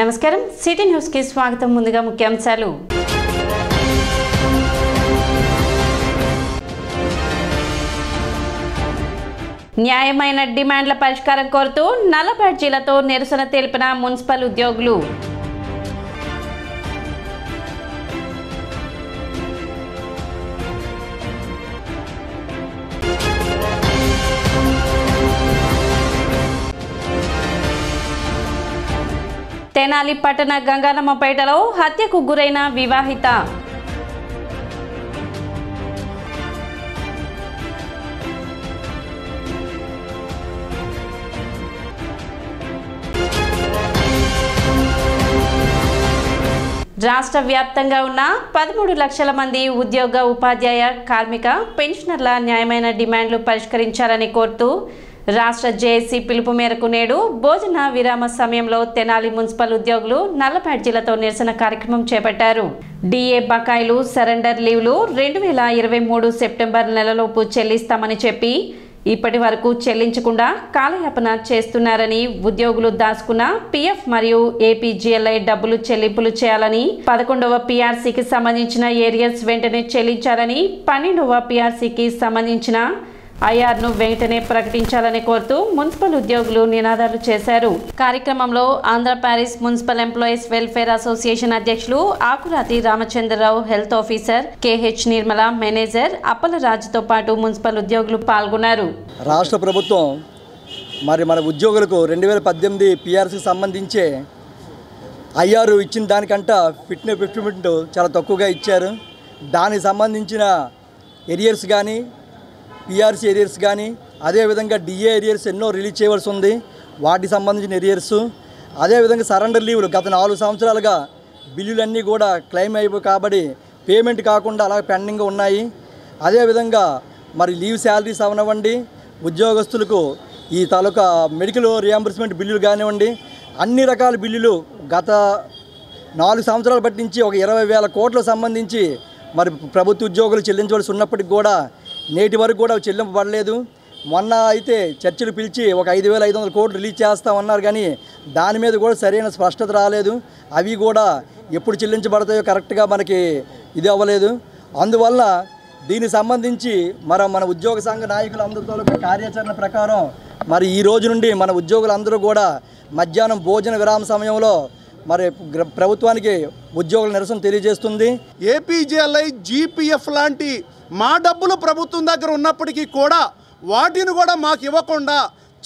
నమస్కారం city news కి స్వాగతం. ముందుగా ముఖ్యాంశాలు. న్యాయమైన డిమాండ్ల పరిష్కారం కోరుతూ నల్ల బ్యాడ్జీలతో నిరసన తెలిపిన మున్సిపల్ ఉద్యోగులు. తెనాలి పట్టణ గంగానమ్మపేటలో హత్యకు గురైన వివాహిత. రాష్ట్ర వ్యాప్తంగా ఉన్న 13 లక్షల మంది ఉద్యోగ ఉపాధ్యాయ కార్మిక పెన్షనర్ల న్యాయమైన డిమాండ్లు పరిష్కరించాలని కోరుతూ రాష్ట్ర జేఏసీ పిలుపు మేరకు నేడు భోజన విరామ సమయంలో తెనాలి మున్సిపల్ ఉద్యోగులు నల్ల బ్యాడ్జీలతో నిరసన కార్యక్రమం చేపట్టారు. డిఏ బకాయిలు సరెండర్ లీవ్లు 2023 సెప్టెంబర్ నెలలోపు చెల్లిస్తామని చెప్పి ఇప్పటి వరకు చెల్లించకుండా కాలయాపన చేస్తున్నారని, ఉద్యోగులు దాచుకున్న పీఎఫ్ మరియు ఏపీజీఎల్ఐ డబ్బులు చెల్లింపులు చేయాలని, 11వ పీఆర్సీకి సంబంధించిన ఏరియర్స్ వెంటనే చెల్లించాలని, 12వ పీఆర్సీకి సంబంధించిన ఐఆర్ను వెంటనే ప్రకటించాలని కోరుతూ మున్సిపల్ ఉద్యోగులు నినాదాలు చేశారు. కార్యక్రమంలో Andhra Paris municipal employees welfare association అధ్యక్షులు Akurathi Ramachandrarao, health officer K H Nirmala, manager అప్పలరాజుతో పాటు మున్సిపల్ ఉద్యోగులు పాల్గొన్నారు. రాష్ట్ర ప్రభుత్వం మన ఉద్యోగులకు 2018 పీఆర్సీకి సంబంధించి ఐఆర్ ఇచ్చిన దానికంట ఫిట్మెంట్ చాలా తక్కువగా ఇచ్చారు. దానికి సంబంధించిన ఏరియర్స్ కానీ, పీఆర్సీ ఏరియర్స్ కానీ, అదేవిధంగా డిఏ ఏరియర్స్ ఎన్నో రిలీజ్ చేయవలసి ఉంది. వాటికి సంబంధించిన ఏరియర్స్, అదేవిధంగా సరెండర్ లీవ్లు గత 4 సంవత్సరాలుగా బిల్లులన్నీ కూడా క్లెయిమ్ అయిపోయి కాబట్టి పేమెంట్ కాకుండా అలా పెండింగ్ ఉన్నాయి. అదేవిధంగా మరి లీవ్ శాలరీస్ అవనివ్వండి, ఉద్యోగస్తులకు ఈ తాలూకా మెడికల్ రియంబర్స్మెంట్ బిల్లులు కానివ్వండి, అన్ని రకాల బిల్లులు గత 4 సంవత్సరాలు పట్టించి ఒక 20,000 కోట్లకు సంబంధించి మరి ప్రభుత్వ ఉద్యోగులు చెల్లించవలసి ఉన్నప్పటికీ కూడా నేటి వరకు కూడా చెల్లింపబడలేదు. మొన్న అయితే చర్చలు పిలిచి ఒక 5,500 కోట్లు రిలీజ్ చేస్తామన్నారు, కానీ దాని మీద కూడా సరైన స్పష్టత రాలేదు. అవి కూడా ఎప్పుడు చెల్లించబడతాయో కరెక్ట్గా మనకి ఇది అవ్వలేదు. అందువల్ల దీనికి సంబంధించి మన ఉద్యోగ సంఘ నాయకులందరితో కార్యాచరణ ప్రకారం మరి ఈ రోజు నుండి మన ఉద్యోగులందరూ కూడా మధ్యాహ్నం భోజన విరామ సమయంలో మరి ప్రభుత్వానికి ఉద్యోగుల నిరసన తెలియజేస్తుంది. ఏపీజీఎల్ఐ, జీపీఎఫ్ లాంటి మా డబ్బులు ప్రభుత్వం దగ్గర ఉన్నప్పటికీ కూడా వాటిని కూడా మాకు ఇవ్వకుండా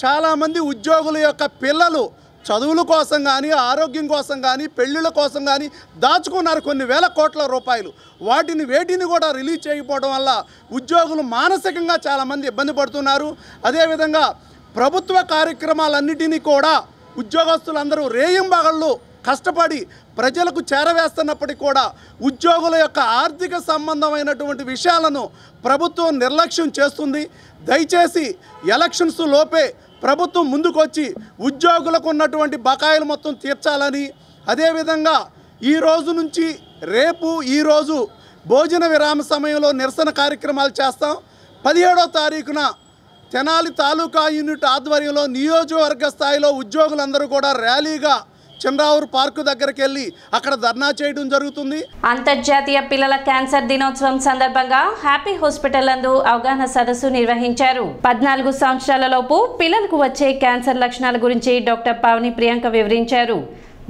చాలామంది ఉద్యోగుల యొక్క పిల్లలు చదువుల కోసం కానీ, ఆరోగ్యం కోసం కానీ, పెళ్ళిళ్ళ కోసం కానీ దాచుకున్నారు కొన్ని వేల కోట్ల రూపాయలు. వేటిని కూడా రిలీజ్ చేయకపోవడం వల్ల ఉద్యోగులు మానసికంగా చాలామంది ఇబ్బంది పడుతున్నారు. అదేవిధంగా ప్రభుత్వ కార్యక్రమాలన్నిటినీ కూడా ఉద్యోగస్తులందరూ రేయింబగళ్ళు కష్టపడి ప్రజలకు చేరవేస్తున్నప్పటికీ కూడా ఉద్యోగుల యొక్క ఆర్థిక సంబంధమైనటువంటి విషయాలను ప్రభుత్వం నిర్లక్ష్యం చేస్తుంది. దయచేసి ఎలక్షన్స్ లోపే ప్రభుత్వం ముందుకొచ్చి ఉద్యోగులకు ఉన్నటువంటి బకాయిలు మొత్తం తీర్చాలని, అదేవిధంగా ఈ రోజు నుంచి ఈరోజు భోజన విరామ సమయంలో నిరసన కార్యక్రమాలు చేస్తాం. 17వ తారీఖున తెనాలి తాలూకా యూనిట్ ఆధ్వర్యంలో నియోజకవర్గ స్థాయిలో ఉద్యోగులందరూ కూడా ర్యాలీగా చంద్రావూరు పార్కు దగ్గరికి వెళ్ళి అక్కడ ధర్నా చేయడం జరుగుతుంది. అంతర్జాతీయ పిల్లల క్యాన్సర్ దినోత్సవం సందర్భంగా హ్యాపీ హాస్పిటల్ నందు అవగాహన సదస్సు నిర్వహించారు. 14 సంవత్సరాలలోపు పిల్లలకు వచ్చే క్యాన్సర్ లక్షణాల గురించి డాక్టర్ పావని ప్రియాంక వివరించారు.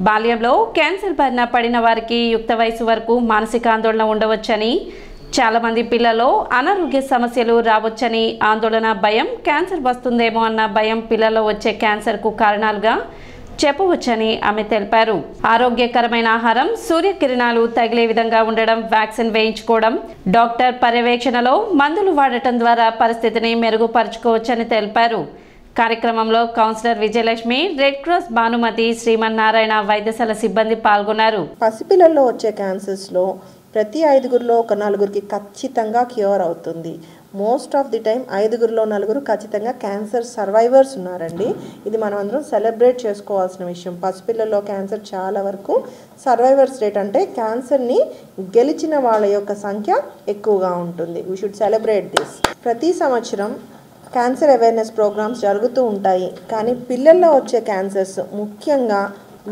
బాల్యంలో క్యాన్సర్ బారిన పడిన వారికి యుక్త వయసు వరకు మానసిక ఆందోళన ఉండవచ్చని, చాలా మంది పిల్లల్లో అనారోగ్య సమస్యలు రావచ్చని, ఆందోళన, భయం, క్యాన్సర్ వస్తుందేమో అన్న భయం పిల్లల్లో వచ్చే క్యాన్సర్కు కారణాలుగా చెప్పవచ్చని ఆమె తెలిపారు. ఆరోగ్యకరమైన ఆహారం, సూర్యకిరణాలు తగిలే విధంగా ఉండడం, వ్యాక్సిన్ వేయించుకోవడం, డాక్టర్ పర్యవేక్షణలో మందులు వాడటం ద్వారా పరిస్థితిని మెరుగుపరుచుకోవచ్చని తెలిపారు. కార్యక్రమంలో councillor Vijayalakshmi, red cross Bhanumathi, Srimannarayana వైద్యశాల సిబ్బంది పాల్గొన్నారు. పసిపిల్లల్లో వచ్చే క్యాన్సర్స్లో ప్రతి 5గురిలో ఒక 4గురికి ఖచ్చితంగా క్యూర్ అవుతుంది. మోస్ట్ ఆఫ్ ది టైం 5గురిలో 4గురు ఖచ్చితంగా క్యాన్సర్ సర్వైవర్స్ ఉన్నారండి. ఇది మనం అందరం సెలబ్రేట్ చేసుకోవాల్సిన విషయం. పసిపిల్లల్లో క్యాన్సర్ చాలా వరకు సర్వైవర్స్ రేట్ అంటే క్యాన్సర్ని గెలిచిన వాళ్ళ యొక్క సంఖ్య ఎక్కువగా ఉంటుంది. We should celebrate this. ప్రతి సంవత్సరం క్యాన్సర్ అవేర్నెస్ ప్రోగ్రామ్స్ జరుగుతూ ఉంటాయి. కానీ పిల్లల్లో వచ్చే క్యాన్సర్స్ ముఖ్యంగా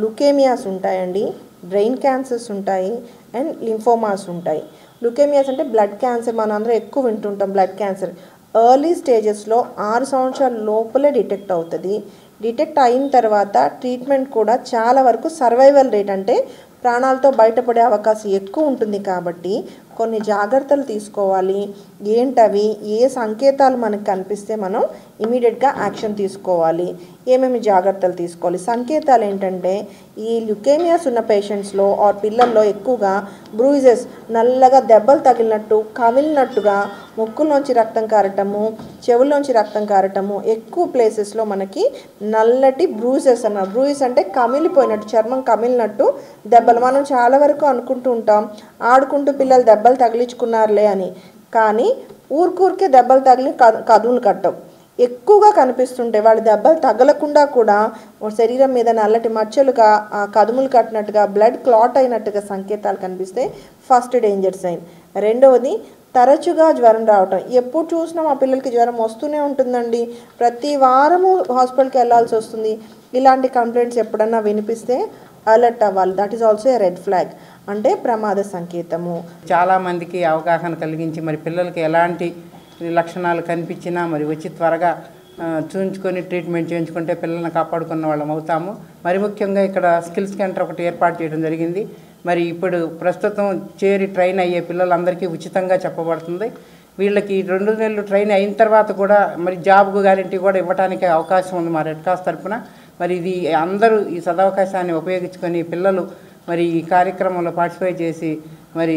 లుకేమియాస్ ఉంటాయండి, బ్రెయిన్ క్యాన్సర్స్ ఉంటాయి అండ్ లింఫోమాస్ ఉంటాయి. లుకేమియాస్ అంటే బ్లడ్ క్యాన్సర్, మనం అందరం ఎక్కువ వింటుంటాం బ్లడ్ క్యాన్సర్. ఎర్లీ స్టేజెస్లో 6 సంవత్సరాల లోపలే డిటెక్ట్ అవుతుంది. డిటెక్ట్ అయిన తర్వాత ట్రీట్మెంట్ కూడా చాలా వరకు సర్వైవల్ రేట్ అంటే ప్రాణాలతో బయటపడే అవకాశం ఎక్కువ ఉంటుంది. కాబట్టి కొన్ని జాగ్రత్తలు తీసుకోవాలి. ఏంటవి, ఏ సంకేతాలు మనకు కనిపిస్తే మనం ఇమీడియట్గా యాక్షన్ తీసుకోవాలి, ఏమేమి జాగ్రత్తలు తీసుకోవాలి. సంకేతాలు ఏంటంటే ఈ లుకేమియాస్ ఉన్న పేషెంట్స్లో ఆర్ పిల్లల్లో ఎక్కువగా బ్రూయిజెస్, నల్లగా దెబ్బలు తగిలినట్టు కమిలినట్టుగా ముక్కులోంచి రక్తం కారటము, చెవుల్లోంచి రక్తం కారటము, ఎక్కువ ప్లేసెస్లో మనకి నల్లటి బ్రూయిజెస్ అన్నారు. బ్రూయిస్ అంటే కమిలిపోయినట్టు, చర్మం కమిలినట్టు దెబ్బలు. మనం చాలా వరకు అనుకుంటూ ఉంటాం ఆడుకుంటూ పిల్లలు దెబ్బలు తగిలించుకున్నారులే అని, కానీ ఊరికే దెబ్బలు తగిలి కదులు కట్టవు, ఎక్కువగా కనిపిస్తుంటాయి. వాళ్ళు దెబ్బలు తగలకుండా కూడా శరీరం మీద నల్లటి మచ్చలుగా, కదుములు కట్టినట్టుగా, బ్లడ్ క్లాట్ అయినట్టుగా సంకేతాలు కనిపిస్తే ఫస్ట్ డేంజర్ సైన్. రెండవది తరచుగా జ్వరం రావటం. ఎప్పుడు చూసినా మా పిల్లలకి జ్వరం వస్తూనే ఉంటుందండి, ప్రతి వారము హాస్పిటల్కి వెళ్ళాల్సి వస్తుంది. ఇలాంటి కంప్లైంట్స్ ఎప్పుడన్నా వినిపిస్తే అలర్ట్ అవ్వాలి. That is also a red flag, అంటే ప్రమాద సంకేతము. చాలామందికి అవగాహన కలిగించి మరి పిల్లలకి ఎలాంటి లక్షణాలు కనిపించినా మరి వచ్చి త్వరగా చూయించుకొని ట్రీట్మెంట్ చేయించుకుంటే పిల్లల్ని కాపాడుకున్న వాళ్ళం అవుతాము. మరి ముఖ్యంగా ఇక్కడ స్కిల్స్ సెంటర్ ఒకటి ఏర్పాటు చేయడం జరిగింది. మరి ఇప్పుడు ప్రస్తుతం చేరి ట్రైన్ అయ్యే పిల్లలందరికీ ఉచితంగా చెప్పబడుతుంది. వీళ్ళకి 2 నెలలు ట్రైన్ అయిన తర్వాత కూడా మరి జాబ్ గ్యారెంటీ కూడా ఇవ్వడానికి అవకాశం ఉంది మా రెడ్ క్రాస్ తరఫున. మరి ఇది అందరూ ఈ సదవకాశాన్ని ఉపయోగించుకొని పిల్లలు మరి ఈ కార్యక్రమంలో పార్టిసిపేట్ చేసి మరి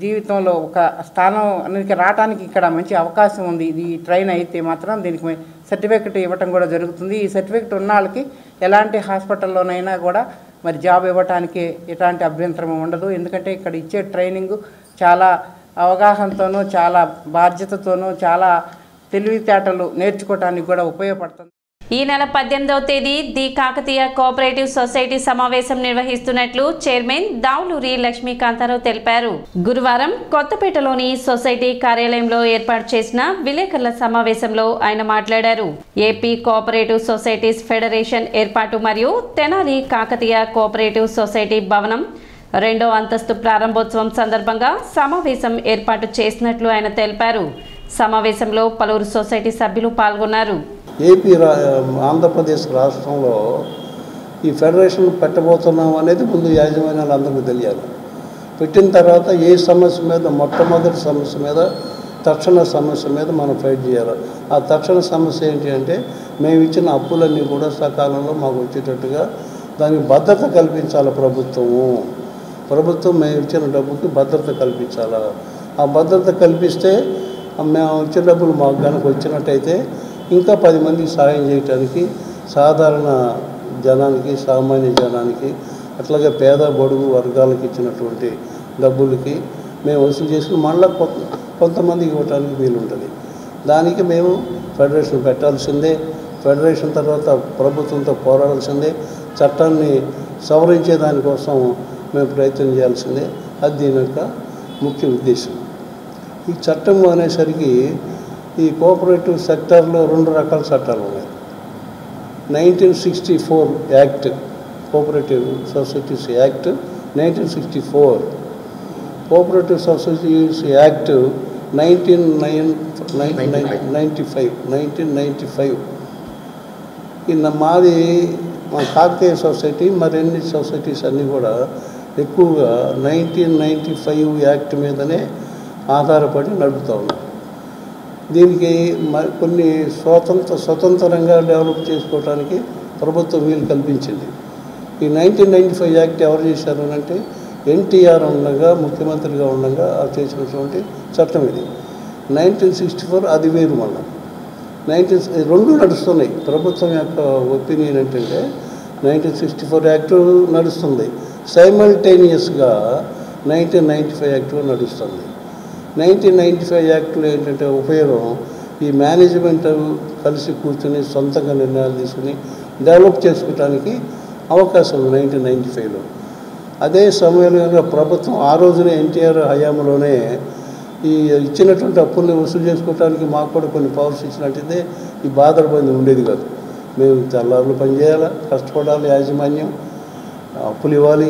జీవితంలో ఒక స్థానానికి రావడానికి ఇక్కడ మంచి అవకాశం ఉంది. ఇది ట్రైన్ అయితే మాత్రం దీనికి సర్టిఫికెట్ ఇవ్వటం కూడా జరుగుతుంది. ఈ సర్టిఫికెట్ ఉన్న వాళ్ళకి ఎలాంటి హాస్పిటల్లోనైనా కూడా మరి జాబ్ ఇవ్వటానికి ఎలాంటి అభ్యంతరం ఉండదు. ఎందుకంటే ఇక్కడ ఇచ్చే ట్రైనింగ్ చాలా అవగాహనతోనూ, చాలా బాధ్యతతోనూ, చాలా తెలివితేటలు నేర్చుకోవటానికి కూడా ఉపయోగపడుతుంది. ఈ నెల 18వ తేదీ ది కాకతీయ కోఆపరేటివ్ సొసైటీ సమావేశం నిర్వహిస్తున్నట్లు చైర్మన్ దావులూరి లక్ష్మీకాంతారావు తెలిపారు. గురువారం కొత్తపేటలోని సొసైటీ కార్యాలయంలో ఏర్పాటు చేసిన విలేకరుల సమావేశంలో ఆయన మాట్లాడారు. ఏపీ కోఆపరేటివ్ సొసైటీస్ ఫెడరేషన్ ఏర్పాటు మరియు తెనాలి కాకతీయ కోఆపరేటివ్ సొసైటీ భవనం 2వ అంతస్తు ప్రారంభోత్సవం సందర్భంగా సమావేశం ఏర్పాటు చేసినట్లు ఆయన తెలిపారు. సమావేశంలో పలువురు సొసైటీ సభ్యులు పాల్గొన్నారు. ఆంధ్రప్రదేశ్ రాష్ట్రంలో ఈ ఫెడరేషన్ పెట్టబోతున్నాం అనేది ముందు యాజమాన్యాలు అందరికీ తెలియాలి. పెట్టిన తర్వాత ఏ సమస్య మీద, మొట్టమొదటి సమస్య మీద, తక్షణ సమస్య మీద మనం ఫైట్ చేయాలి. ఆ తక్షణ సమస్య ఏంటి అంటే మేము ఇచ్చిన అప్పులన్నీ కూడా సకాలంలో మాకు వచ్చేటట్టుగా దానికి భద్రత కల్పించాలి. ప్రభుత్వం మేము ఇచ్చిన డబ్బుకి భద్రత కల్పించాలి. ఆ భద్రత కల్పిస్తే మేము ఇచ్చిన డబ్బులు మాకు కనుక వచ్చినట్టయితే ఇంకా 10 మందికి సహాయం చేయడానికి, సాధారణ జనానికి, సామాన్య జనానికి, అట్లాగే పేద బడుగు వర్గాలకు ఇచ్చినటువంటి డబ్బులకి మేము వసూలు చేసుకుని మళ్ళీ కొంతమందికి ఇవ్వడానికి వీలుంటుంది. దానికి మేము ఫెడరేషన్ పెట్టాల్సిందే. ఫెడరేషన్ తర్వాత ప్రభుత్వంతో పోరాడాల్సిందే. చట్టాన్ని సవరించే దానికోసం మేము ప్రయత్నం చేయాల్సిందే. అది దీని యొక్క ముఖ్య ఉద్దేశం. ఈ చట్టం అనేసరికి ఈ కోఆపరేటివ్ సెక్టార్లో 2 రకాల చట్టాలు ఉన్నాయి. 1964 act, cooperative societies act 1964, cooperative societies act 1995. మాది మా కాకతీయ సొసైటీ మరిన్ని సొసైటీస్ అన్నీ కూడా ఎక్కువగా 1995 యాక్ట్ మీదనే ఆధారపడి నడుపుతూ ఉన్నాం. దీనికి కొన్ని స్వతంత్రంగా డెవలప్ చేసుకోవడానికి ప్రభుత్వం వీలు కల్పించింది. ఈ 1995 యాక్ట్ ఎవరు చేశారు అంటే ఎన్టీఆర్ ఉండగా, ముఖ్యమంత్రిగా ఉండగా చేసినటువంటి చట్టం ఇది. 1964 అది వేరు. మళ్ళీ 2 నడుస్తున్నాయి. ప్రభుత్వం యొక్క ఒపీనియన్ ఏంటంటే 1964 యాక్ట్ నడుస్తుంది, సైమల్టేనియస్గా 1995 యాక్ట్ నడుస్తుంది. 1995 యాక్ట్లో ఏంటంటే ఉపయోగం, ఈ మేనేజ్మెంట్ కలిసి కూర్చొని సొంతంగా నిర్ణయాలు తీసుకుని డెవలప్ చేసుకోవడానికి అవకాశం ఉంది 1995లో. అదే సమయంలో ప్రభుత్వం ఆ రోజునే ఎన్టీఆర్ హయాంలోనే ఈ ఇచ్చినటువంటి అప్పుల్ని వసూలు చేసుకోవడానికి మాకు కూడా కొన్ని పవర్స్ ఇచ్చినట్టయితే ఈ బాధపడి ఉండేది కాదు. మేము తెల్లారులు పనిచేయాలి, కష్టపడాలి యాజమాన్యం. అప్పులు ఇవ్వాలి,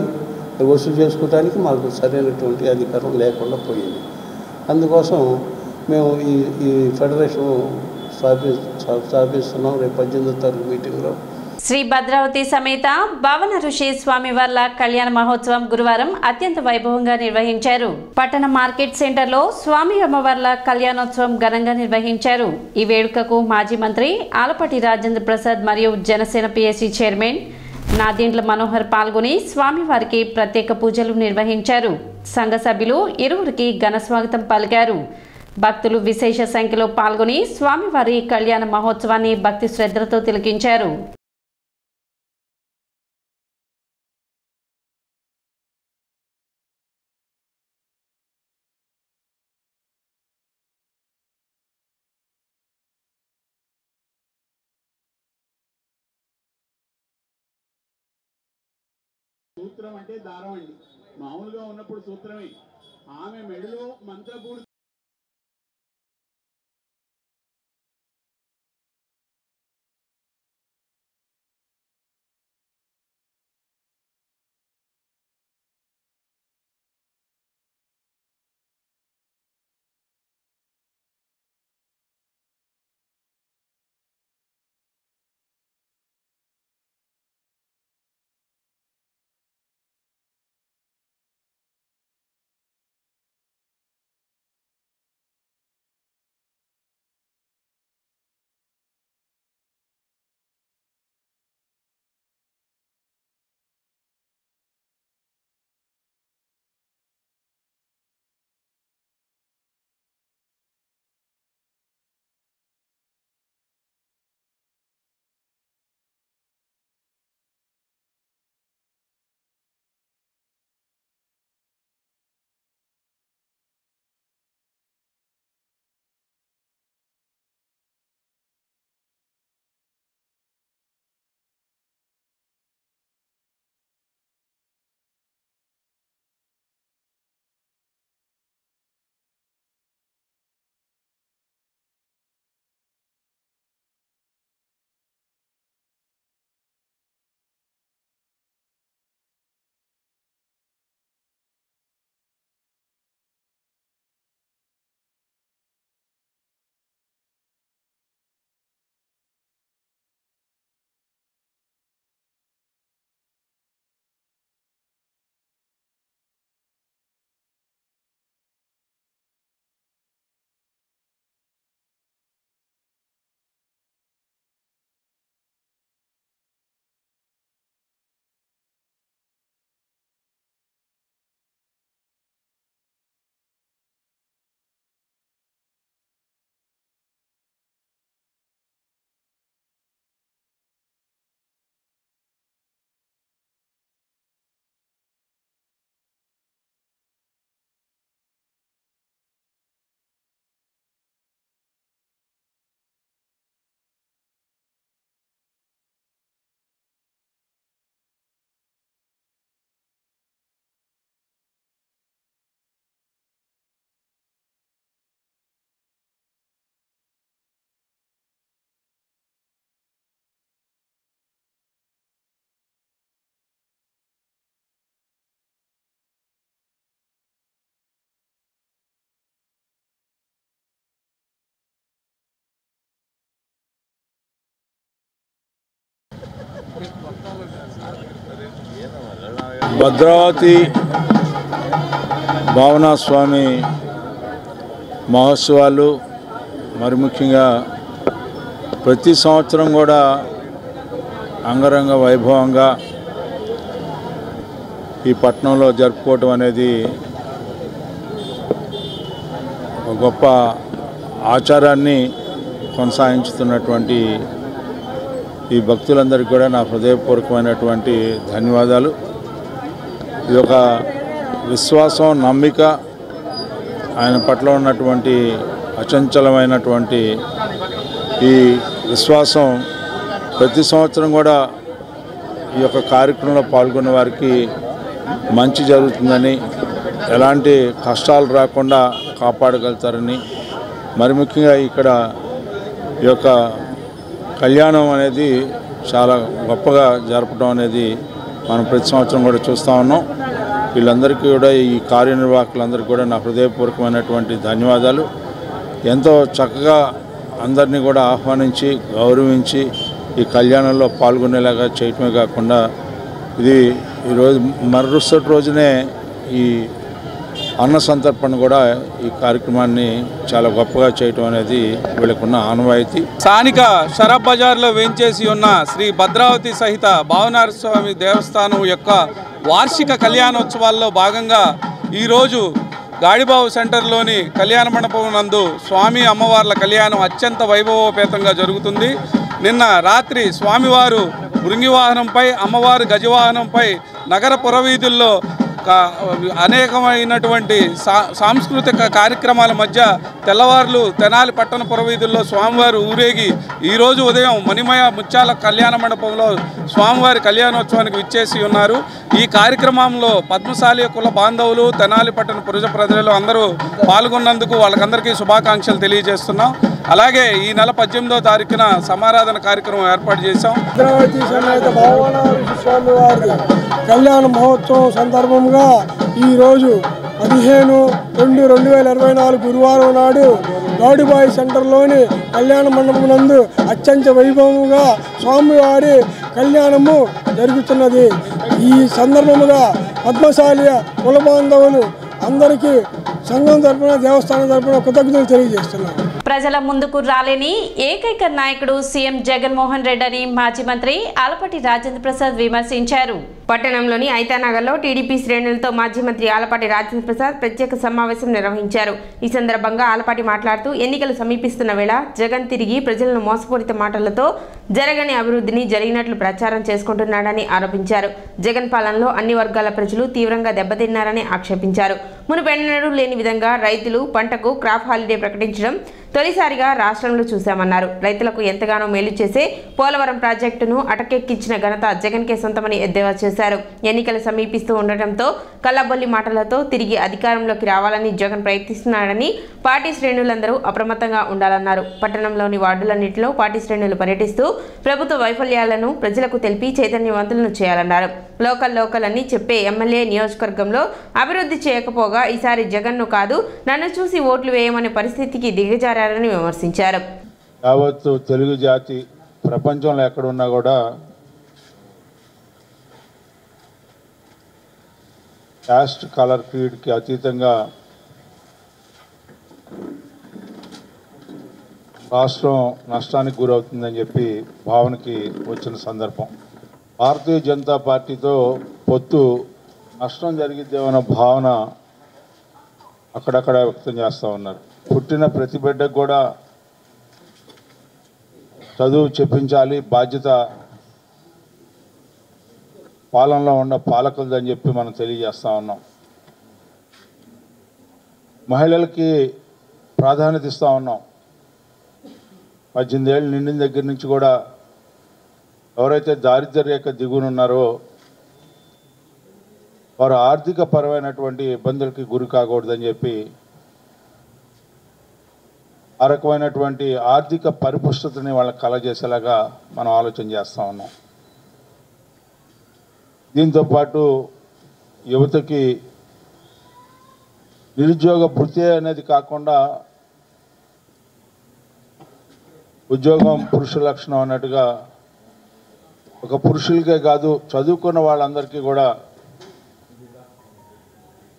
వసూలు చేసుకోవడానికి మాకు సరైనటువంటి అధికారం లేకుండా పోయింది. అందుకోసం మేము ఈ ఫెడరేషన్ స్థాపిస్తున్నాం. రేపు 18వ తారీఖు మీటింగ్లో శ్రీ భద్రావతి సమేత భవన ఋషి స్వామివార్ల కళ్యాణ మహోత్సవం గురువారం అత్యంత వైభవంగా నిర్వహించారు. పట్టణ మార్కెట్ సెంటర్లో స్వామి అమ్మవార్ల కళ్యాణోత్సవం ఘనంగా నిర్వహించారు. ఈ వేడుకకు మాజీ మంత్రి ఆలపాటి రాజేంద్ర ప్రసాద్ మరియు జనసేన పిఎస్సి చైర్మన్ నాదెండ్ల మనోహర్ పాల్గొని స్వామివారికి ప్రత్యేక పూజలు నిర్వహించారు. సంఘ సభ్యులు ఇరువురికి ఘన స్వాగతం పలికారు. భక్తులు విశేష సంఖ్యలో పాల్గొని స్వామివారి కళ్యాణ మహోత్సవాన్ని భక్తి శ్రద్ధలతో తిలకించారు. సూత్రం అంటే దారం అండి. మామూలుగా ఉన్నప్పుడు సూత్రమే. ఆమె మెడలో మంత్రపూర్తి భద్రావతి భావన స్వామి మహోత్సవాలు మరి ముఖ్యంగా ప్రతి సంవత్సరం కూడా అంగరంగ వైభవంగా ఈ పట్టణంలో జరుపుకోవటం అనేది ఒక గొప్ప ఆచారాన్ని కొనసాగించుతున్నటువంటి ఈ భక్తులందరికీ కూడా నా హృదయపూర్వకమైనటువంటి ధన్యవాదాలు. ఇది ఒక విశ్వాసం, నమ్మిక, ఆయన పట్ల ఉన్నటువంటి అచంచలమైనటువంటి ఈ విశ్వాసం ప్రతి సంవత్సరం కూడా ఈ యొక్క కార్యక్రమంలో పాల్గొన్న వారికి మంచి జరుగుతుందని, ఎలాంటి కష్టాలు రాకుండా కాపాడగలుగుతారని, మరి ముఖ్యంగా ఇక్కడ ఈ యొక్క కళ్యాణం అనేది చాలా గొప్పగా జరపడం అనేది మనం ప్రతి సంవత్సరం కూడా చూస్తూ ఉన్నాం. వీళ్ళందరికీ కూడా, ఈ కార్యనిర్వాహకులందరికీ కూడా నా హృదయపూర్వకమైనటువంటి ధన్యవాదాలు. ఎంతో చక్కగా అందరినీ కూడా ఆహ్వానించి గౌరవించి ఈ కళ్యాణంలో పాల్గొనేలాగా చేయటమే కాకుండా ఇది ఈరోజు మరుసటి రోజునే ఈ అన్న సంతర్పణ కూడా ఈ కార్యక్రమాన్ని చాలా గొప్పగా చేయటం అనేది వీళ్ళకున్న ఆనవాయితీ. స్థానిక షరబ్ బజార్లో వేంచేసి ఉన్న శ్రీ భద్రావతి సహిత భావనారాయణ స్వామి దేవస్థానం యొక్క వార్షిక కళ్యాణోత్సవాల్లో భాగంగా ఈరోజు గాడిబావు సెంటర్లోని కళ్యాణ మండపం నందు స్వామి అమ్మవార్ల కళ్యాణం అత్యంత వైభవోపేతంగా జరుగుతుంది. నిన్న రాత్రి స్వామివారు భృంగివాహనంపై, అమ్మవారు గజవాహనంపై నగర పురవీధుల్లో అనేకమైనటువంటి సాంస్కృతిక కార్యక్రమాల మధ్య తెల్లవారులు తెనాలి పట్టణ పురవీధుల్లో స్వామివారు ఊరేగి ఈరోజు ఉదయం మణిమయ ముత్యాల కళ్యాణ మండపంలో స్వామివారి కళ్యాణోత్సవానికి విచ్చేసి ఉన్నారు. ఈ కార్యక్రమంలో పద్మశాలి కుల బాంధవులు, తెనాలి పట్టణ పురుష ప్రజలు అందరూ పాల్గొన్నందుకు వాళ్ళకందరికీ శుభాకాంక్షలు తెలియజేస్తున్నాం. అలాగే ఈ నెల 18వ తారీఖున సమారాధన కార్యక్రమం ఏర్పాటు చేశాం. భద్రావతి సమేత భావనారాయణ స్వామి వారి కళ్యాణ మహోత్సవం సందర్భంగా ఈరోజు 15/2/2024 గురువారం నాడు గాడిబాయి సెంటర్లోని కళ్యాణ మండపం నందు అత్యంత వైభవంగా స్వామివారి కళ్యాణము జరుగుతున్నది. ఈ సందర్భముగా పద్మశాలి కుల బాంధవులు అందరికీ సంఘం తరపున, దేవస్థానం తరపున కృతజ్ఞతలు తెలియజేస్తున్నారు. ప్రజల ముందుకు రాలేని ఏకైక నాయకుడు సీఎం జగన్మోహన్ రెడ్డి అని మాజీ మంత్రి ఆలపాటి రాజేంద్ర ప్రసాద్ విమర్శించారు. పట్టణంలోని ఐతానగర్లో టీడీపీ శ్రేణులతో మాజీ మంత్రి ఆలపాటి రాజేంద్ర ప్రసాద్ ప్రత్యేక సమావేశం నిర్వహించారు. ఈ సందర్భంగా ఆలపాటి మాట్లాడుతూ ఎన్నికలు సమీపిస్తున్న వేళ జగన్ తిరిగి ప్రజలను మోసపూరిత మాటలతో జరగని అభివృద్ధిని జరిగినట్లు ప్రచారం చేసుకుంటున్నాడని ఆరోపించారు. జగన్ పాలనలో అన్ని వర్గాల ప్రజలు తీవ్రంగా దెబ్బతిన్నారని ఆక్షేపించారు. మునుపెన్నడూ లేని విధంగా రైతులు పంటకు క్రాప్ హాలిడే ప్రకటించడం తొలిసారిగా రాష్ట్రంలో చూశామన్నారు. రైతులకు ఎంతగానో మేలు చేసే పోలవరం ప్రాజెక్టును అటకెక్కించిన ఘనత జగన్కే సొంతమని ఎద్దేవా చేశారు. ఎన్నికలు సమీపిస్తూ ఉండటంతో కల్లబొల్లి మాటలతో తిరిగి అధికారంలోకి రావాలని జగన్ ప్రయత్నిస్తున్నాడని పార్టీ శ్రేణులందరూ అప్రమత్తంగా ఉండాలన్నారు. పట్టణంలోని వార్డులన్నింటిలో పార్టీ శ్రేణులు పర్యటిస్తూ ప్రభుత్వ వైఫల్యాలను ప్రజలకు తెలిపి చైతన్యవంతులను చేయాలన్నారు. లోకల్ అని చెప్పే ఎమ్మెల్యే నియోజకవర్గంలో అభివృద్ధి చేయకపోగా ఈసారి జగన్ను కాదు నన్ను చూసి ఓట్లు వేయమనే పరిస్థితికి దిగజారని విమర్శించారు. యావత్తు తెలుగు జాతి ప్రపంచంలో ఎక్కడున్నా కూడా కాస్ట్, కలర్, క్రీడ్కి అతీతంగా రాష్ట్రం నష్టానికి గురవుతుందని చెప్పి భావనకి వచ్చిన సందర్భం. భారతీయ జనతా పార్టీతో పొత్తు నష్టం జరిగిద్దేమన్న భావన అక్కడక్కడ వ్యక్తం చేస్తూ ఉన్నారు. పుట్టిన ప్రతి బిడ్డకు కూడా చదువు చెప్పించాలి, బాధ్యత పాలనలో ఉన్న పాలకులదని చెప్పి మనం తెలియజేస్తూ ఉన్నాం. మహిళలకి ప్రాధాన్యత ఇస్తూ ఉన్నాం. 18 ఏళ్ళు నిండిన దగ్గర నుంచి కూడా ఎవరైతే దారిద్ర్య రేఖ దిగునున్నారో వారు ఆర్థిక పరమైనటువంటి ఇబ్బందులకి గురి కాకూడదని చెప్పి ఆ రకమైనటువంటి ఆర్థిక పరిపుష్టతని వాళ్ళకి కలగజేసేలాగా మనం ఆలోచన చేస్తూ ఉన్నాం. దీంతోపాటు యువతకి నిరుద్యోగ భృతి అనేది కాకుండా ఉద్యోగం పురుష లక్షణం అన్నట్టుగా ఒక పురుషులకే కాదు చదువుకున్న వాళ్ళందరికీ కూడా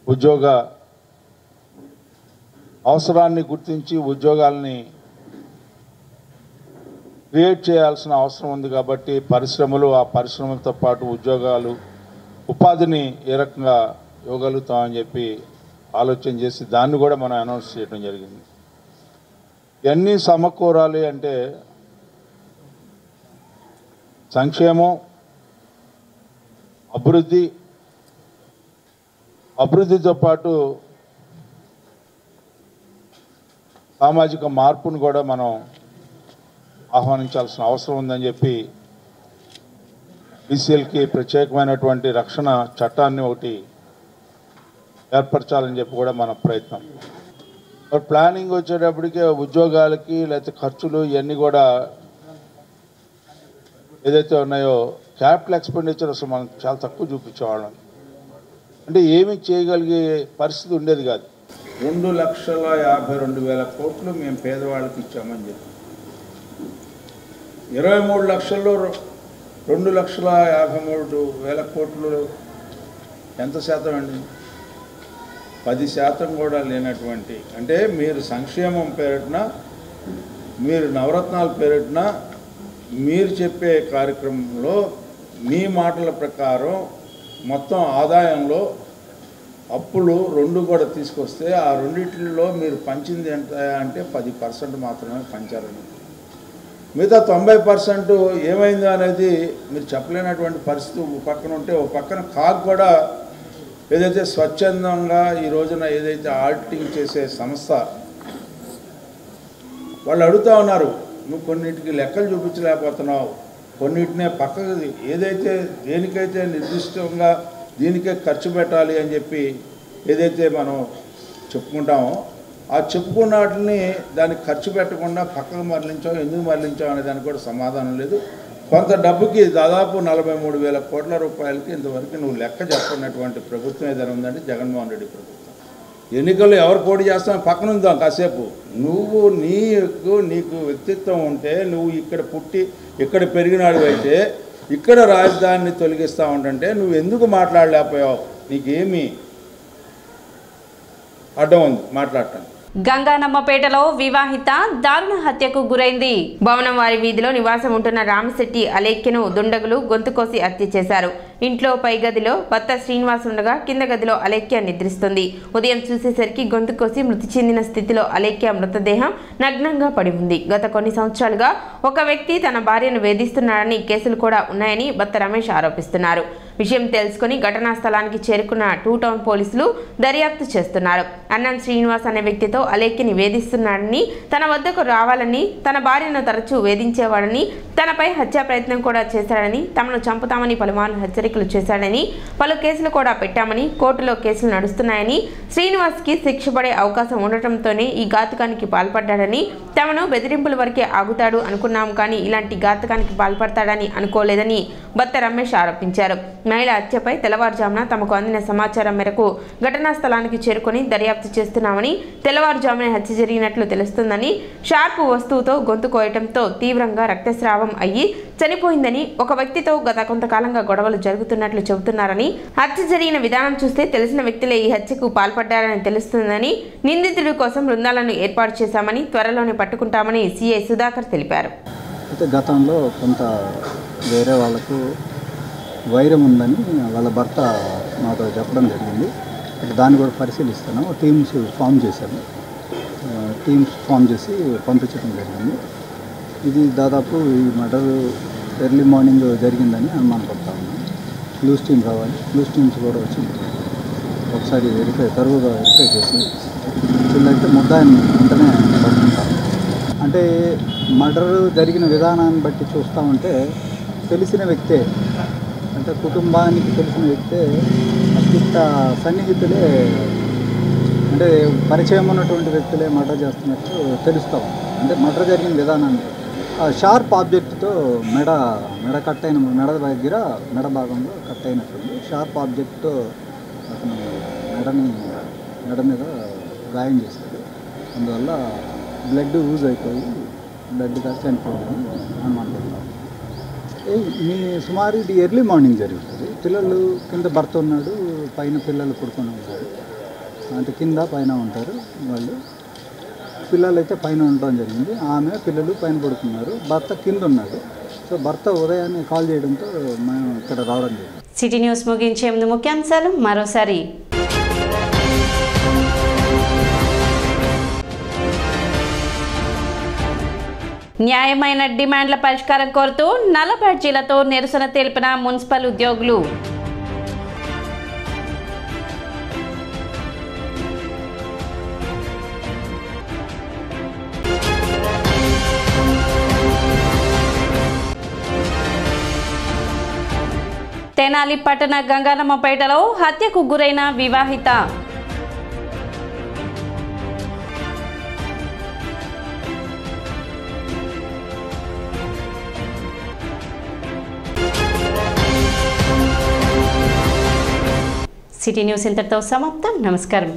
ఉద్యోగ అవసరాన్ని గుర్తించి ఉద్యోగాల్ని క్రియేట్ చేయాల్సిన అవసరం ఉంది. కాబట్టి పరిశ్రమలు, ఆ పరిశ్రమలతో పాటు ఉద్యోగాలు, ఉపాధిని ఏ రకంగా ఇవ్వగలుగుతామని చెప్పి ఆలోచన చేసి దాన్ని కూడా మనం అనౌన్స్ చేయడం జరిగింది. ఇవన్నీ సమకూరాలి అంటే సంక్షేమం, అభివృద్ధితో పాటు సామాజిక మార్పును కూడా మనం ఆహ్వానించాల్సిన అవసరం ఉందని చెప్పి బీసీఎల్కి ప్రత్యేకమైనటువంటి రక్షణ చట్టాన్ని ఒకటి ఏర్పరచాలని చెప్పి కూడా మన ప్రయత్నం. ప్లానింగ్ వచ్చేటప్పటికే ఉద్యోగాలకి లేకపోతే ఖర్చులు ఇవన్నీ కూడా ఏదైతే ఉన్నాయో క్యాపిటల్ ఎక్స్పెండిచర్ అసలు మనం చాలా తక్కువ చూపించేవాళ్ళం. అంటే ఏమీ చేయగలిగే పరిస్థితి ఉండేది కాదు. 2,52,000 కోట్లు మేము పేదవాళ్ళకి ఇచ్చామని చెప్పి 23 లక్షల్లో 2,53,000 కోట్లు ఎంత శాతం అండి? 10% కూడా లేనటువంటి, అంటే మీరు సంక్షేమం పేరిటన, మీరు నవరత్నాల పేరిటన, మీరు చెప్పే కార్యక్రమంలో మీ మాటల ప్రకారం మొత్తం ఆదాయంలో అప్పులు 2 కూడా తీసుకొస్తే ఆ రెండిట్లో మీరు పంచింది ఎంత అంటే 10% మాత్రమే పంచారని. మిగతా 90% ఏమైందో అనేది మీరు చెప్పలేనటువంటి పరిస్థితి ఒక పక్కన ఉంటే, ఒక పక్కన కాగ్ కూడా ఏదైతే స్వచ్ఛందంగా ఈ రోజున ఏదైతే ఆడిటింగ్ చేసే సంస్థ వాళ్ళు అడుగుతూ ఉన్నారు, నువ్వు కొన్నిటికి లెక్కలు చూపించలేకపోతున్నావు, కొన్నిటినే పక్కకు ఏదైతే దేనికైతే నిర్దిష్టంగా దీనికే ఖర్చు పెట్టాలి అని చెప్పి ఏదైతే మనం చెప్పుకుంటామో ఆ చెప్పుకున్న వాటిని దానికి ఖర్చు పెట్టకుండా పక్కకు మరలించాం, ఎందుకు మరలించాం అనే దానికి కూడా సమాధానం లేదు. కొంత డబ్బుకి దాదాపు 43,000 కోట్ల రూపాయలకి ఇంతవరకు నువ్వు లెక్క చెప్పినటువంటి ప్రభుత్వం ఏదైనా ఉందంటే జగన్మోహన్ రెడ్డి ప్రభుత్వం. ఎన్నికల్లో ఎవరు పోటీ చేస్తామో పక్కన ఉందాం కాసేపు. నువ్వు నీకు వ్యక్తిత్వం ఉంటే, నువ్వు ఇక్కడ పుట్టి ఇక్కడ పెరిగినాడు అయితే ఇక్కడ రాజధానిని తొలగిస్తూ ఉంటుంటే నువ్వు ఎందుకు మాట్లాడలేకపోయావు? నీకేమి అడ్డం ఉంది మాట్లాడటానికి? గంగానమ్మపేటలో వివాహిత దారుణ హత్యకు గురైంది. భవనం వారి వీధిలో నివాసం ఉంటున్న రామశెట్టి అలేఖ్యను దుండగులు గొంతు కోసి హత్య చేశారు. ఇంట్లో పై గదిలో భర్త శ్రీనివాస్ ఉండగా కింద గదిలో అలేఖ్య నిద్రిస్తుంది. ఉదయం చూసేసరికి గొంతు కోసి మృతి చెందిన స్థితిలో అలేఖ్య మృతదేహం నగ్నంగా పడి ఉంది. గత కొన్ని సంవత్సరాలుగా ఒక వ్యక్తి తన భార్యను వేధిస్తున్నాడని కేసులు కూడా ఉన్నాయని భర్త రమేష్ ఆరోపిస్తున్నారు. విషయం తెలుసుకుని ఘటనా స్థలానికి చేరుకున్న 2 టౌన్ పోలీసులు దర్యాప్తు చేస్తున్నారు. అన్నం శ్రీనివాస్ అనే వ్యక్తితో అలేఖ్యని వేధిస్తున్నాడని, తన వద్దకు రావాలని, తన భార్యను తరచూ వేధించేవాడని, తనపై హత్యా ప్రయత్నం కూడా చేశాడని, తమను చంపుతామని పలుమార్లు హెచ్చరికలు చేశాడని, పలు కేసులు కూడా పెట్టామని, కోర్టులో కేసులు నడుస్తున్నాయని, శ్రీనివాస్కి శిక్ష పడే అవకాశం ఉండటంతోనే ఈ ఘాతుకానికి పాల్పడ్డాడని, తమను బెదిరింపుల వరకే ఆగుతాడు అనుకున్నాం కానీ ఇలాంటి ఘాతుకానికి పాల్పడతాడని అనుకోలేదని భర్త రమేష్ ఆరోపించారు. మహిళ హత్యపై తెల్లవారుజామున తమకు అందిన సమాచారం మేరకు ఘటనా స్థలానికి చేరుకొని దర్యాప్తు చేస్తున్నామని, తెల్లవారుజామున హత్య జరిగినట్లు తెలుస్తుందని, షార్పు వస్తువుతో గొంతు కోయటంతో తీవ్రంగా రక్తస్రావం అయ్యి చనిపోయిందని, ఒక వ్యక్తితో గత కొంతకాలంగా గొడవలు జరుగుతున్నట్లు చెబుతున్నారని, హత్య జరిగిన విధానం చూస్తే తెలిసిన వ్యక్తులే ఈ హత్యకు పాల్పడ్డారని తెలుస్తుందని, నిందితుడి కోసం బృందాలను ఏర్పాటు చేశామని, త్వరలోనే పట్టుకుంటామని సిఐ సుధాకర్ తెలిపారు. అయితే గతంలో కొంత వేరే వాళ్ళకు వైరం ఉందని వాళ్ళ భర్త మాతో చెప్పడం జరిగింది. దాన్ని కూడా పరిశీలిస్తున్నాము. టీమ్స్ ఫామ్ చేశాము. టీమ్స్ ఫామ్ చేసి పంపించడం జరిగింది. ఇది దాదాపు ఈ మర్డర్ ఎర్లీ మార్నింగ్ జరిగిందని అనుమానపడతా ఉన్నాం. క్లూస్ టీమ్ రావాలి, క్లూస్ టీమ్స్ కూడా వచ్చి ఒకసారి తరువుగా వెరిఫై చేసి వీళ్ళైతే ముద్దాయిని వెంటనే పట్టుకుంటారు. అంటే మర్డర్ జరిగిన విధానాన్ని బట్టి చూస్తూ ఉంటే తెలిసిన వ్యక్తే, అంటే కుటుంబానికి తెలిసిన వ్యక్తే, అత్యంత సన్నిహితులే, అంటే పరిచయం ఉన్నటువంటి వ్యక్తులే మర్డర్ చేస్తున్నట్టు తెలుస్తాం. అంటే మర్డర్ జరిగిన విధానాన్ని షార్ప్ ఆబ్జెక్ట్తో మెడ కట్ అయిన మెడ భాగంలో కట్ అయినటువంటి షార్ప్ ఆబ్జెక్ట్తో అతను మెడ మీద గాయం చేశాడు. అందువల్ల బ్లడ్ యూజ్ అయిపోయి బ్లడ్ కాసి చనిపోయిందని అనుమానపడతాం. మీ సుమారు ఇది ఎర్లీ మార్నింగ్ జరుగుతుంది. పిల్లలు కింద భర్త ఉన్నాడు, పైన పిల్లలు పడుకొని ఉంటారు. అంటే కింద పైన ఉంటారు వాళ్ళు. పిల్లలు అయితే పైన ఉండడం జరిగింది. ఆమె పిల్లలు పైన పడుకున్నారు, భర్త కింద ఉన్నాడు. సో భర్త ఉదయాన్నే కాల్ చేయడంతో మేము ఇక్కడ రావడం జరిగింది. సిటీ న్యూస్ ముగించే ముందు ముఖ్యాంశాలు మరోసారి. న్యాయమైన డిమాండ్ల పరిష్కారం కోరుతూ నల్ల బ్యాడ్జీలతో నిరసన తెలిపిన మున్సిపల్ ఉద్యోగులు. తెనాలి పట్టణ గంగానమ్మపేటలో హత్యకు గురైన వివాహిత. సిటీ న్యూస్ ఇంతటితో సమాప్తం. నమస్కారం.